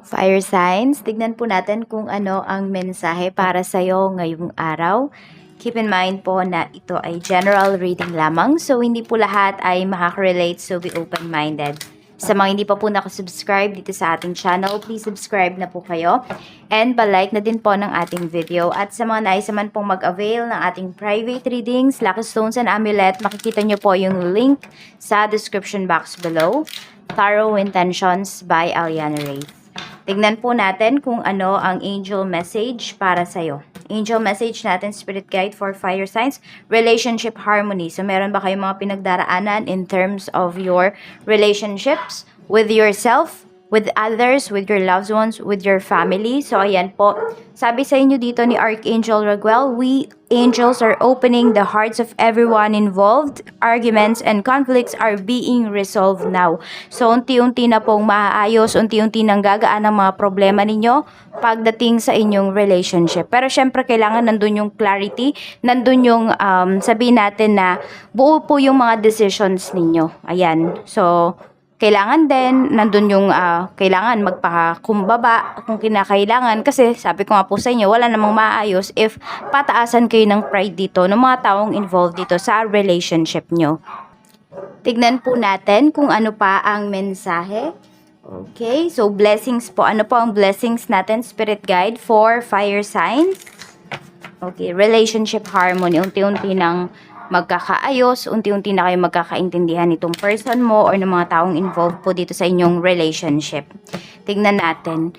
Fire signs, tignan po natin kung ano ang mensahe para sa'yo ngayong araw. Keep in mind po na ito ay general reading lamang, so hindi po lahat ay makaka-relate, so be open-minded. Sa mga hindi pa po nakasubscribe dito sa ating channel, please subscribe na po kayo. And palike na din po ng ating video. At sa mga nais naman pong mag-avail ng ating private readings, Lucky Stones and Amulet, makikita nyo po yung link sa description box below. Tarot Intentions by Aliana Reyes. Tignan po natin kung ano ang angel message para sa'yo. Angel message natin, spirit guide for fire signs, relationship harmony. So, meron ba kayong mga pinagdaraanan in terms of your relationships with yourself, with others, with your loved ones, with your family? So, ayan po. Sabi sa inyo dito ni Archangel Raguel, we angels are opening the hearts of everyone involved. Arguments and conflicts are being resolved now. So, unti-unti na pong maaayos, unti-unti nang gagaan ang mga problema ninyo pagdating sa inyong relationship. Pero syempre, kailangan nandun yung clarity, nandun yung sabihin natin na buo po yung mga decisions ninyo. Ayan. So, kailangan din, nandun yung kailangan magpakakumbaba kung kinakailangan. Kasi sabi ko nga po sa inyo, wala namang maayos if pataasan kayo ng pride dito ng mga taong involved dito sa relationship nyo. Tignan po natin kung ano pa ang mensahe. Okay, so blessings po. Ano po ang blessings natin, spirit guide for fire signs? Okay, relationship harmony. Unti-unti nang magkakaayos, unti-unti na kayo magkakaintindihan nitong person mo or ng mga taong involved po dito sa inyong relationship. Tignan natin.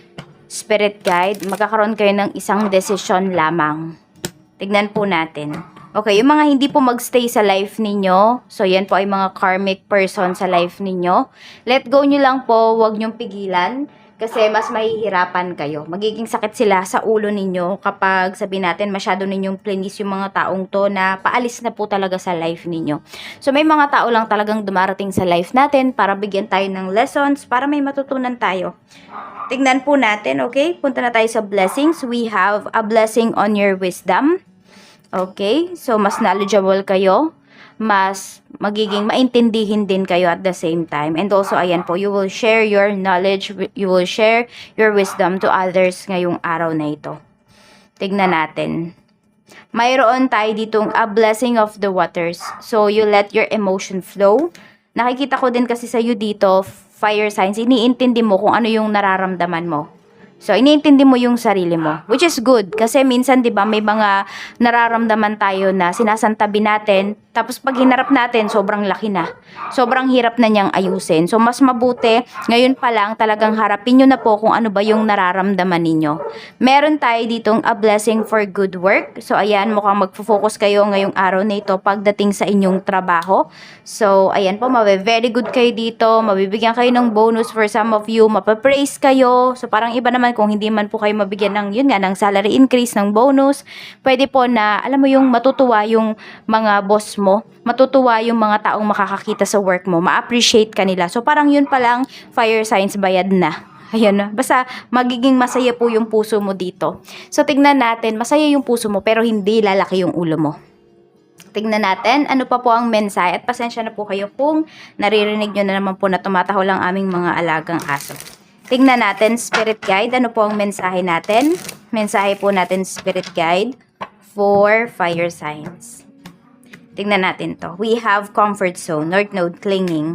Spirit guide, magkakaroon kayo ng isang desisyon lamang. Tignan po natin. Okay, yung mga hindi po magstay sa life ninyo, so yan po ay mga karmic person sa life ninyo. Let go nyo lang po, huwag nyong pigilan. Kasi mas mahihirapan kayo. Magiging sakit sila sa ulo ninyo kapag sabi natin masyado ninyong plinis yung mga taong to na paalis na po talaga sa life ninyo. So may mga tao lang talagang dumarating sa life natin para bigyan tayo ng lessons, para may matutunan tayo. Tignan po natin, okay? Punta na tayo sa blessings. We have a blessing on your wisdom. Okay? So mas knowledgeable kayo. Mas magiging maintindihin din kayo at the same time. And also, ayan po, you will share your knowledge, you will share your wisdom to others ngayong araw na ito. Tignan natin. Mayroon tayo ditong a blessing of the waters. So, you let your emotion flow. Nakikita ko din kasi sa iyo dito, fire signs, iniintindi mo kung ano yung nararamdaman mo. So, iniintindi mo yung sarili mo, which is good. Kasi minsan, di ba, may mga nararamdaman tayo na sinasantabi natin, tapos pag hinarap natin, sobrang laki na. Sobrang hirap na niyang ayusin. So, mas mabuti, ngayon pa lang, talagang harapin nyo na po kung ano ba yung nararamdaman ninyo. Meron tayo ditong a blessing for good work. So, ayan, mukhang magfo-focus kayo ngayong araw na ito pagdating sa inyong trabaho. So, ayan po, very good kayo dito. Mabibigyan kayo ng bonus for some of you. Mapapraise kayo. So, parang iba naman kung hindi man po kayo mabigyan ng, yun nga, ng salary increase, ng bonus. Pwede po na, alam mo yung matutuwa yung mga boss mo, matutuwa yung mga taong makakakita sa work mo, ma-appreciate ka nila. So parang yun pa lang, fire signs, bayad na. Ayan na. Basta magiging masaya po yung puso mo dito. So tignan natin, masaya yung puso mo pero hindi lalaki yung ulo mo. Tignan natin, ano pa po ang mensahe. At pasensya na po kayo kung naririnig nyo na naman po na tumataho lang aming mga alagang aso. Tignan natin, spirit guide, ano po ang mensahe natin? Mensahe po natin, spirit guide for fire signs. Tignan natin to. We have comfort zone, North Node clinging.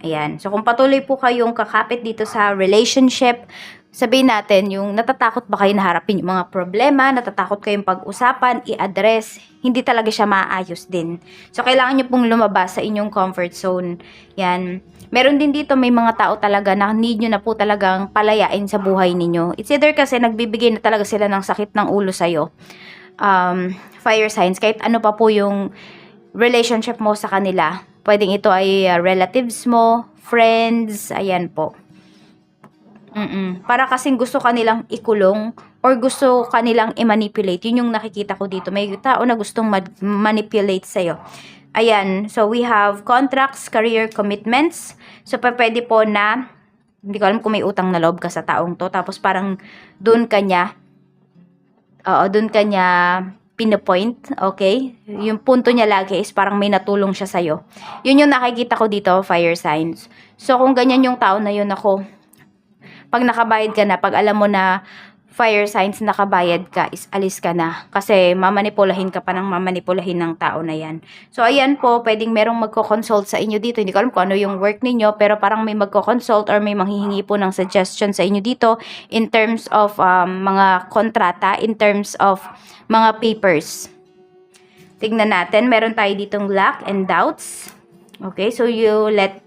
Ayan. So, kung patuloy po kayong kakapit dito sa relationship, sabihin natin, yung natatakot ba kayo na harapin yung mga problema, natatakot kayong pag-usapan, i-address, hindi talaga siya maayos din. So, kailangan nyo pong lumabas sa inyong comfort zone. Yan. Meron din dito, may mga tao talaga na need nyo na po talagang palayain sa buhay ninyo. It's either kasi nagbibigay na talaga sila ng sakit ng ulo sa'yo. Fire signs, kahit ano pa po yung relationship mo sa kanila. Pwedeng ito ay relatives mo, friends, ayan po. Para kasing gusto kanilang ikulong or gusto kanilang i-manipulate. Yun yung nakikita ko dito. May tao na gustong manipulate sa'yo. Ayan. So, we have contracts, career commitments. So, pwede po na, hindi ko alam kung may utang na loob ka sa taong to. Tapos, parang doon kanya pinopoint, okay? Yung punto niya lagi is parang may natulong siya sa'yo. Yun yung nakikita ko dito, fire signs. So, kung ganyan yung tao na yun, ako, Pag nakabayad ka na, pag alam mo na fire signs nakabayad ka, is alis ka na. Kasi mamanipulahin ka pa ng mamanipulahin ng tao na yan. So, ayan po, pwedeng merong magko-consult sa inyo dito. Hindi ko alam kung ano yung work ninyo, pero parang may magko-consult or may manghihingi po ng suggestion sa inyo dito in terms of mga kontrata, in terms of mga papers. Tignan natin, meron tayo ditong lack and doubts. Okay, so you let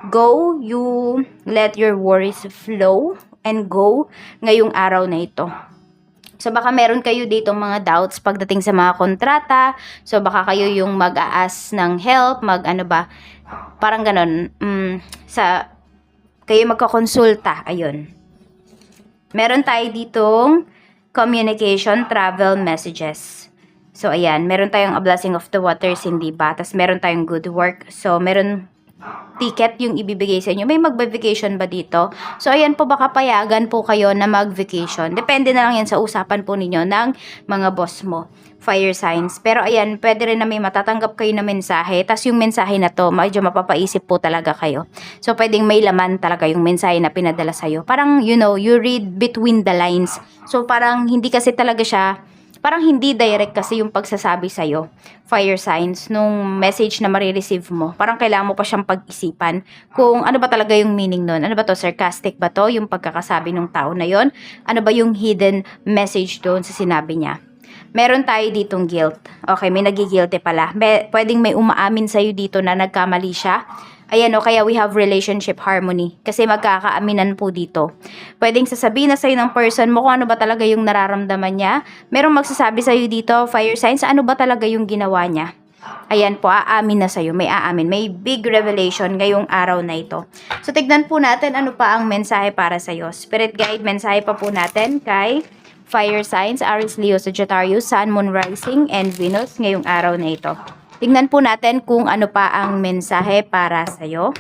go, you let your worries flow and go ngayong araw na ito. So, baka meron kayo dito mga doubts pagdating sa mga kontrata. So, baka kayo yung mag-a-ask ng help, parang ganon. Kayo magkakonsulta, ayun. Meron tayo ditong communication, travel, messages. So, ayan, meron tayong a blessing of the waters, hindi ba? Tapos, meron tayong good work. So, meron ticket yung ibibigay sa inyo. May mag-vacation ba dito? So, ayan po, baka payagan po kayo na mag-vacation. Depende na lang yan sa usapan po ninyo ng mga boss mo. Fire signs. Pero, ayan, pwede rin na may matatanggap kayo na mensahe. Tapos, yung mensahe na to, medyo mapapaisip po talaga kayo. So, pwedeng may laman talaga yung mensahe na pinadala sa'yo. Parang, you read between the lines. So, parang hindi kasi talaga siya, parang hindi direct kasi yung pagsasabi sa'yo, fire signs, nung message na marireceive mo. Parang kailangan mo pa siyang pag-isipan kung ano ba talaga yung meaning nun. Ano ba to? Sarcastic ba to? Yung pagkakasabi ng tao na yon? Ano ba yung hidden message doon sa sinabi niya? Meron tayo ditong guilt. Okay, may nagigilty pala. Pwedeng may umaamin sa'yo dito na nagkamali siya. Ayan o, kaya we have relationship harmony. Kasi magkakaaminan po dito. Pwedeng sasabihin na sa'yo ng person mo kung ano ba talaga yung nararamdaman niya. Merong magsasabi sa'yo dito, fire signs, ano ba talaga yung ginawa niya. Ayan po, aamin na sa'yo. May aamin. May big revelation ngayong araw na ito. So, tignan po natin ano pa ang mensahe para sa'yo. Spirit guide, mensahe pa po natin kay fire signs, Aries, Leo, Sagittarius, Sun, Moon, Rising, and Venus ngayong araw na ito. Tignan po natin kung ano pa ang mensahe para sa'yo.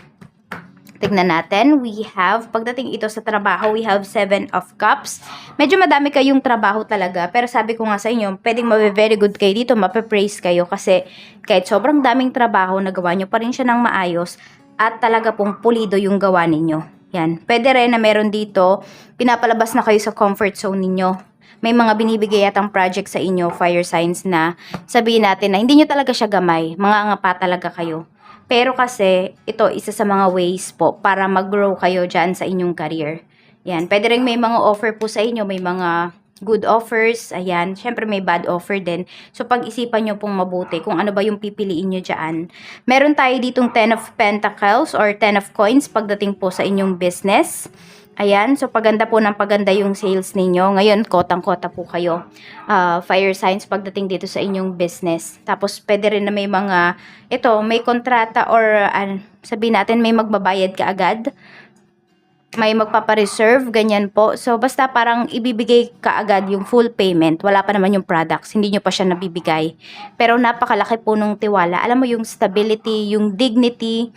Tignan natin, we have, pagdating ito sa trabaho, we have 7 of Cups. Medyo madami kayong trabaho talaga, pero sabi ko nga sa inyo, pwedeng very good kayo dito, mape-praise kayo kasi kahit sobrang daming trabaho, nagawa nyo pa rin siya ng maayos at talaga pong pulido yung gawa ninyo. Yan. Pwede rin na meron dito, pinapalabas na kayo sa comfort zone ninyo. May mga binibigay yatang project sa inyo, fire signs, na sabihin natin na hindi nyo talaga siya gamay, mga ngapa talaga kayo. Pero kasi, ito, isa sa mga ways po para mag-grow kayo dyan sa inyong career. Yan, pwede rin may mga offer po sa inyo, may mga good offers, ayan, syempre may bad offer din. So, pag-isipan nyo pong mabuti kung ano ba yung pipiliin nyo dyan. Meron tayo ditong 10 of Pentacles or 10 of Coins pagdating po sa inyong business. Ayan, so paganda po ng paganda yung sales ninyo. Ngayon, kotang-kota po kayo. Fire signs pagdating dito sa inyong business. Tapos, pwede rin na may mga, may kontrata or sabihin natin may magbabayad ka agad. May magpapareserve, ganyan po. So, basta parang ibibigay ka agad yung full payment. Wala pa naman yung products. Hindi nyo pa siya nabibigay. Pero napakalaki po nung tiwala. Alam mo yung stability, yung dignity,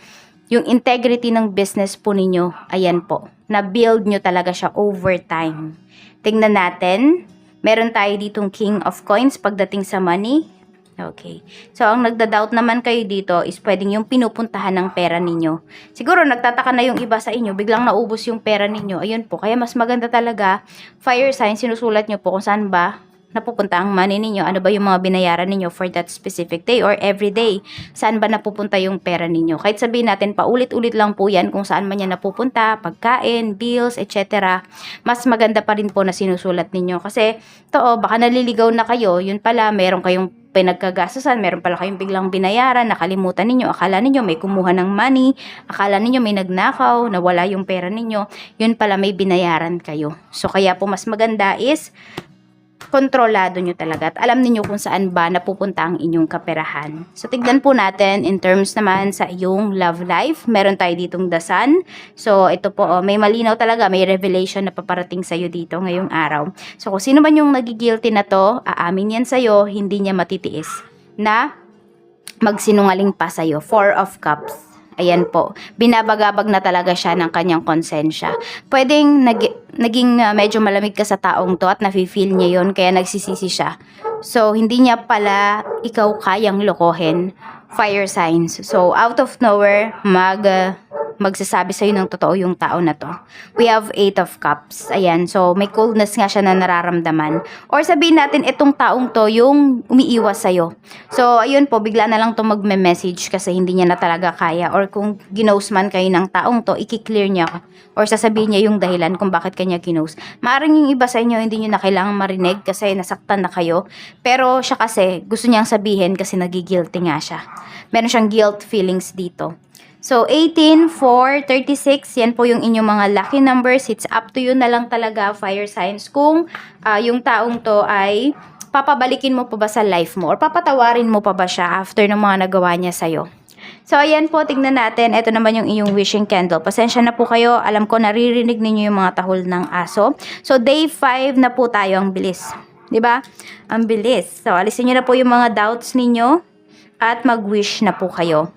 yung integrity ng business po ninyo. Ayan po. Na-build nyo talaga siya over time. Tingnan natin. Meron tayo ditong King of Coins pagdating sa money. Okay. So, ang nagda-doubt naman kayo dito is pwedeng yung pinupuntahan ng pera ninyo. Siguro, nagtataka na yung iba sa inyo, biglang naubos yung pera ninyo. Ayun po. Kaya mas maganda talaga, fire sign, sinusulat nyo po kung saan ba napupunta ang money ninyo, ano ba yung mga binayaran ninyo for that specific day or every day, saan ba napupunta yung pera ninyo. Kahit sabihin natin, paulit-ulit lang po yan kung saan man yan napupunta, pagkain, bills, etc. Mas maganda pa rin po na sinusulat ninyo. Kasi, baka naliligaw na kayo, yun pala, meron kayong pinagkagastusan, meron pala kayong biglang binayaran, nakalimutan ninyo, akala ninyo may kumuha ng money, akala ninyo may nagnakaw, nawala yung pera ninyo, yun pala may binayaran kayo. So, kaya po mas maganda is, kontrolado nyo talaga at alam niyo kung saan ba napupunta ang inyong kaperahan. So, tignan po natin in terms naman sa iyong love life. Meron tayo ditong the sun. So, ito po, may malinaw talaga, may revelation na paparating sa'yo dito ngayong araw. So, kung sino man yung nagigilty na to, aamin yan sa'yo, hindi niya matitiis na magsinungaling pa sa'yo. 4 of Cups. Ayan po, binabagabag na talaga siya ng kanyang konsensya. Pwedeng naging medyo malamig ka sa taong to at nafe-feel niya yon kaya nagsisisi siya. So, hindi niya pala ikaw kayang lokohin fire signs. So, out of nowhere, magsasabi sa'yo ng totoo yung tao na to. We have 8 of Cups. Ayan. So, may coldness nga siya na nararamdaman. Or sabihin natin, itong taong to, yung umiiwas sa'yo. So, ayun po, bigla na lang to magme-message kasi hindi niya na talaga kaya. Or kung ginost man kayo ng taong to, i-clear niya. Or sasabihin niya yung dahilan kung bakit kanya ginost. Maaring yung iba sa inyo, hindi niyo na kailangang marinig kasi nasaktan na kayo. Pero siya kasi, gusto niyang sabihin kasi nagigilty nga siya. Meron siyang guilt feelings dito. So, 18, 4, 36, yan po yung inyong mga lucky numbers. It's up to you na lang talaga, fire signs, kung yung taong to ay papabalikin mo pa ba sa life mo or papatawarin mo pa ba siya after ng mga nagawa niya sa'yo. So, ayan po, tignan natin. Ito naman yung inyong wishing candle. Pasensya na po kayo. Alam ko, naririnig ninyo yung mga tahol ng aso. So, day 5 na po tayo. Ang bilis. 'Di ba? Ang bilis. So, alisin nyo na po yung mga doubts ninyo at mag-wish na po kayo.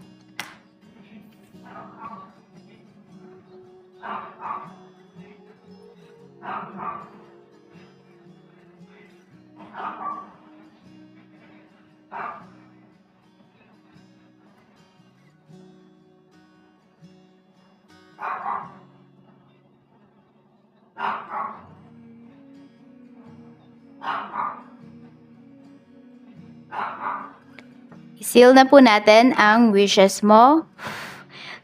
Seal na po natin ang wishes mo.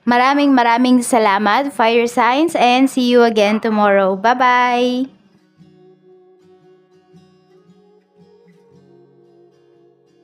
Maraming salamat, fire signs, and see you again tomorrow. Bye-bye!